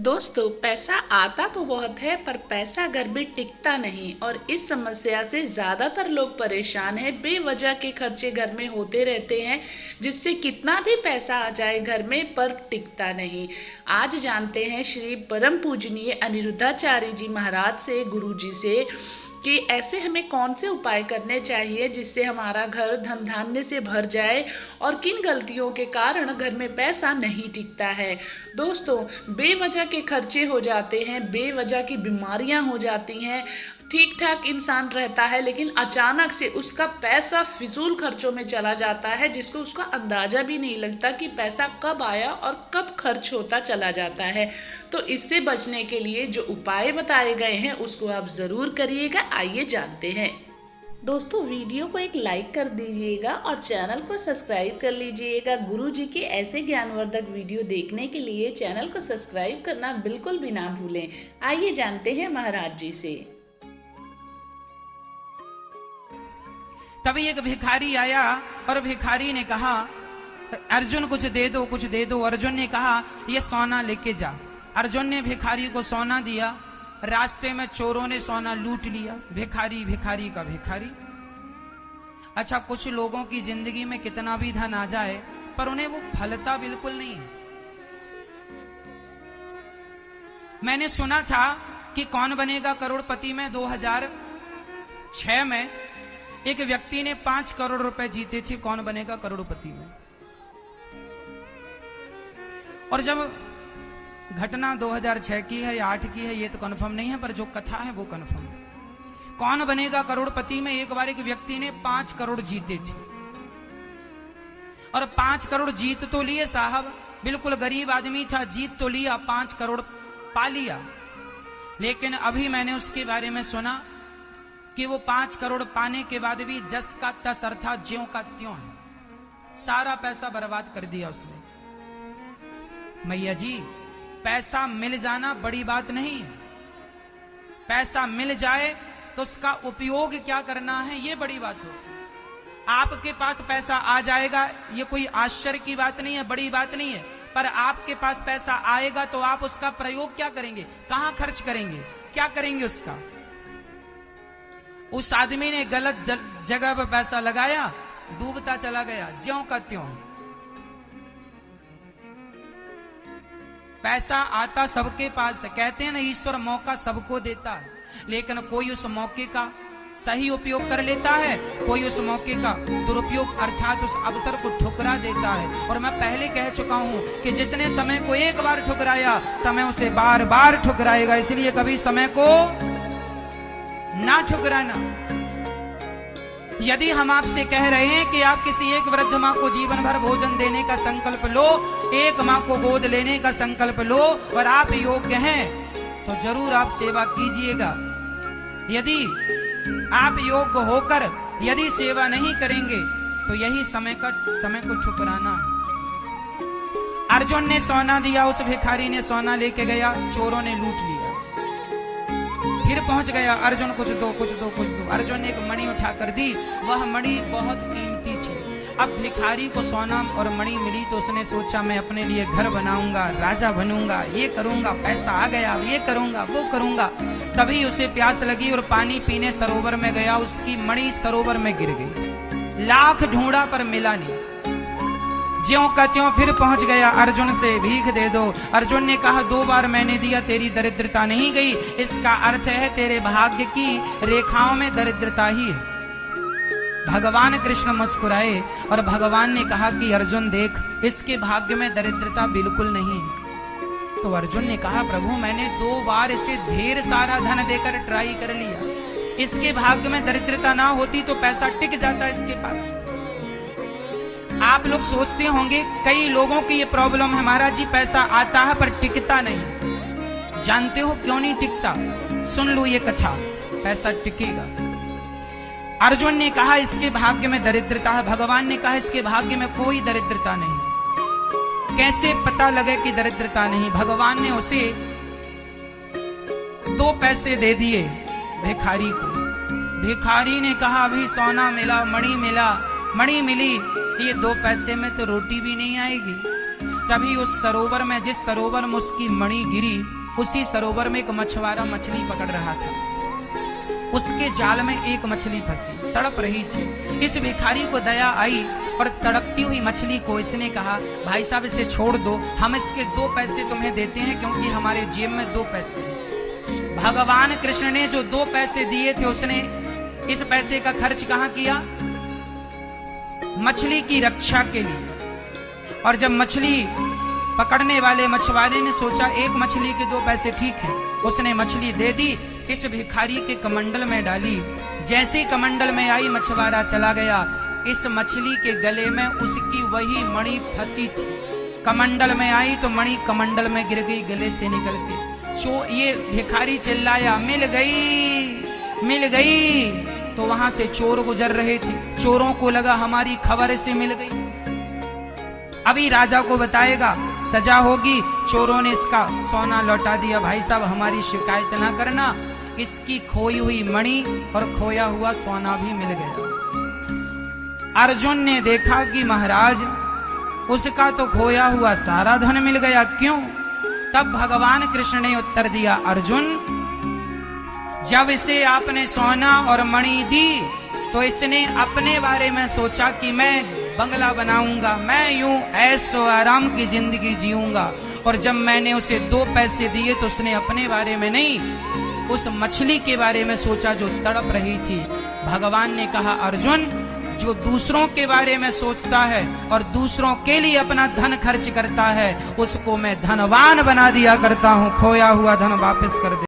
दोस्तों, पैसा आता तो बहुत है पर पैसा घर में टिकता नहीं और इस समस्या से ज़्यादातर लोग परेशान हैं। बेवजह के खर्चे घर में होते रहते हैं जिससे कितना भी पैसा आ जाए घर में पर टिकता नहीं। आज जानते हैं श्री परम पूजनीय अनिरुद्धाचार्य जी महाराज से, गुरु जी से, कि ऐसे हमें कौन से उपाय करने चाहिए जिससे हमारा घर धन धान्य से भर जाए और किन गलतियों के कारण घर में पैसा नहीं टिकता है। दोस्तों, बेवजह के खर्चे हो जाते हैं, बेवजह की बीमारियां हो जाती हैं। ठीक ठाक इंसान रहता है लेकिन अचानक से उसका पैसा फिजूल खर्चों में चला जाता है जिसको उसका अंदाजा भी नहीं लगता कि पैसा कब आया और कब खर्च होता चला जाता है। तो इससे बचने के लिए जो उपाय बताए गए हैं उसको आप ज़रूर करिएगा। आइए जानते हैं। दोस्तों, वीडियो को एक लाइक कर दीजिएगा और चैनल को सब्सक्राइब कर लीजिएगा। गुरु जी के ऐसे ज्ञानवर्धक वीडियो देखने के लिए चैनल को सब्सक्राइब करना बिल्कुल भी ना भूलें। आइए जानते हैं महाराज जी से। तभी एक भिखारी आया और भिखारी ने कहा, अर्जुन कुछ दे दो, कुछ दे दो। अर्जुन ने कहा, ये सोना लेके जा। अर्जुन ने भिखारी को सोना दिया। रास्ते में चोरों ने सोना लूट लिया। भिखारी भिखारी का भिखारी। अच्छा, कुछ लोगों की जिंदगी में कितना भी धन आ जाए पर उन्हें वो फलता बिल्कुल नहीं है। मैंने सुना था कि कौन बनेगा करोड़पति में 2006 में एक व्यक्ति ने 5 करोड़ रुपए जीते थे कौन बनेगा करोड़पति में। और जब घटना 2006 की है या 8 की है ये तो कंफर्म नहीं है, पर जो कथा है वो कंफर्म है। कौन बनेगा करोड़पति में एक बार एक व्यक्ति ने 5 करोड़ जीते थे और 5 करोड़ जीत तो लिए साहब, बिल्कुल गरीब आदमी था, जीत तो लिया, 5 करोड़ पा लिया। लेकिन अभी मैंने उसके बारे में सुना कि वो 5 करोड़ पाने के बाद भी जस का तस अर्थात ज्यों का त्यों है, सारा पैसा बर्बाद कर दिया उसने। मैया जी, पैसा मिल जाना बड़ी बात नहीं है, पैसा मिल जाए तो उसका उपयोग क्या करना है ये बड़ी बात हो। आपके पास पैसा आ जाएगा ये कोई आश्चर्य की बात नहीं है, बड़ी बात नहीं है, पर आपके पास पैसा आएगा तो आप उसका प्रयोग क्या करेंगे, कहां खर्च करेंगे, क्या करेंगे उसका। उस आदमी ने गलत जगह पर पैसा लगाया, डूबता चला गया, ज्यों का त्यों। पैसा आता सबके पास है, कहते हैं ना ईश्वर मौका सबको देता है, लेकिन कोई उस मौके का सही उपयोग कर लेता है, कोई उस मौके का दुरुपयोग अर्थात उस अवसर को ठुकरा देता है। और मैं पहले कह चुका हूं कि जिसने समय को एक बार ठुकराया समय उसे बार बार ठुकराएगा, इसलिए कभी समय को ना ठुकराना। यदि हम आपसे कह रहे हैं कि आप किसी एक वृद्ध मां को जीवन भर भोजन देने का संकल्प लो, एक मां को गोद लेने का संकल्प लो और आप योग्य हैं तो जरूर आप सेवा कीजिएगा। यदि आप योग्य होकर यदि सेवा नहीं करेंगे तो यही समय को ठुकराना है। अर्जुन ने सोना दिया, उस भिखारी ने सोना लेके गया, चोरों ने लूट लिया। फिर पहुंच गया, अर्जुन कुछ दो, कुछ दो, कुछ दो। अर्जुन ने एक मणि उठाकर दी, वह मणि बहुत कीमती थी। अब भिखारी को सोना और मणि मिली तो उसने सोचा मैं अपने लिए घर बनाऊंगा, राजा बनूंगा, ये करूंगा, पैसा आ गया, ये करूंगा, वो करूंगा। तभी उसे प्यास लगी और पानी पीने सरोवर में गया, उसकी मणि सरोवर में गिर गई। लाख ढूंढा पर मिला नहीं, ज्यों का त्यों फिर पहुंच गया, अर्जुन से भीख दे दो। अर्जुन ने कहा 2 बार मैंने दिया, तेरी दरिद्रता नहीं गई, इसका अर्थ है तेरे भाग्य की रेखाओं में दरिद्रता ही है। भगवान कृष्ण मुस्कुराए और भगवान ने कहा कि अर्जुन देख, इसके भाग्य में दरिद्रता बिल्कुल नहीं है। तो अर्जुन ने कहा प्रभु मैंने 2 बार इसे ढेर सारा धन देकर ट्राई कर लिया, इसके भाग्य में दरिद्रता ना होती तो पैसा टिक जाता इसके पास। आप लोग सोचते होंगे कई लोगों की ये प्रॉब्लम है, महाराज जी पैसा आता है पर टिकता नहीं। जानते हो क्यों नहीं टिकता? सुन लो ये कथा, पैसा टिकेगा। अर्जुन ने कहा इसके भाग्य में दरिद्रता है, भगवान ने कहा इसके भाग्य में कोई दरिद्रता नहीं। कैसे पता लगे कि दरिद्रता नहीं? भगवान ने उसे 2 पैसे दे दिए भिखारी को। भिखारी ने कहा अभी सोना मिला, मणि मिला, मणि मिली, ये 2 पैसे में तो रोटी भी नहीं आएगी। तभी उस सरोवर में, जिस सरोवर में उसकी मणि गिरी, उसी सरोवर में एक मछुआरा मछली पकड़ रहा था। उसके जाल में एक मछली फंसी, तड़प रही थी। इस भिखारी को दया आई और तड़पती हुई मछली को इसने कहा, भाई साहब इसे छोड़ दो, हम इसके 2 पैसे तुम्हें देते हैं, क्योंकि हमारे जेब में 2 पैसे हैं। भगवान कृष्ण ने जो 2 पैसे दिए थे, उसने इस पैसे का खर्च कहां किया? मछली की रक्षा के लिए। और जब मछली पकड़ने वाले मछुआरे ने सोचा एक मछली के 2 पैसे ठीक हैं, उसने मछली दे दी, इस भिखारी के कमंडल में डाली। जैसे कमंडल में आई, मछुआरा चला गया। इस मछली के गले में उसकी वही मणि फंसी थी। कमंडल में आई तो मणि कमंडल में गिर गई, गले से निकल के। ये भिखारी चिल्लाया, मिल गई, मिल गई। तो वहां से चोर गुजर रहे थे। चोरों को लगा हमारी खबर से मिल गई, अभी राजा को बताएगा, सजा होगी। चोरों ने इसका सोना लौटा दिया। भाई साहब हमारी शिकायत ना करना, इसकी खोई हुई मणि और खोया हुआ सोना भी मिल गया। अर्जुन ने देखा कि महाराज उसका तो खोया हुआ सारा धन मिल गया, क्यों? तब भगवान कृष्ण ने उत्तर दिया, अर्जुन जब इसे आपने सोना और मणि दी तो इसने अपने बारे में सोचा कि मैं बंगला बनाऊंगा, मैं यूं ऐशो आराम की जिंदगी जीऊंगा। और जब मैंने उसे 2 पैसे दिए तो उसने अपने बारे में नहीं, उस मछली के बारे में सोचा जो तड़प रही थी। भगवान ने कहा, अर्जुन जो दूसरों के बारे में सोचता है और दूसरों के लिए अपना धन खर्च करता है, उसको मैं धनवान बना दिया करता हूं, खोया हुआ धन वापस कर दे।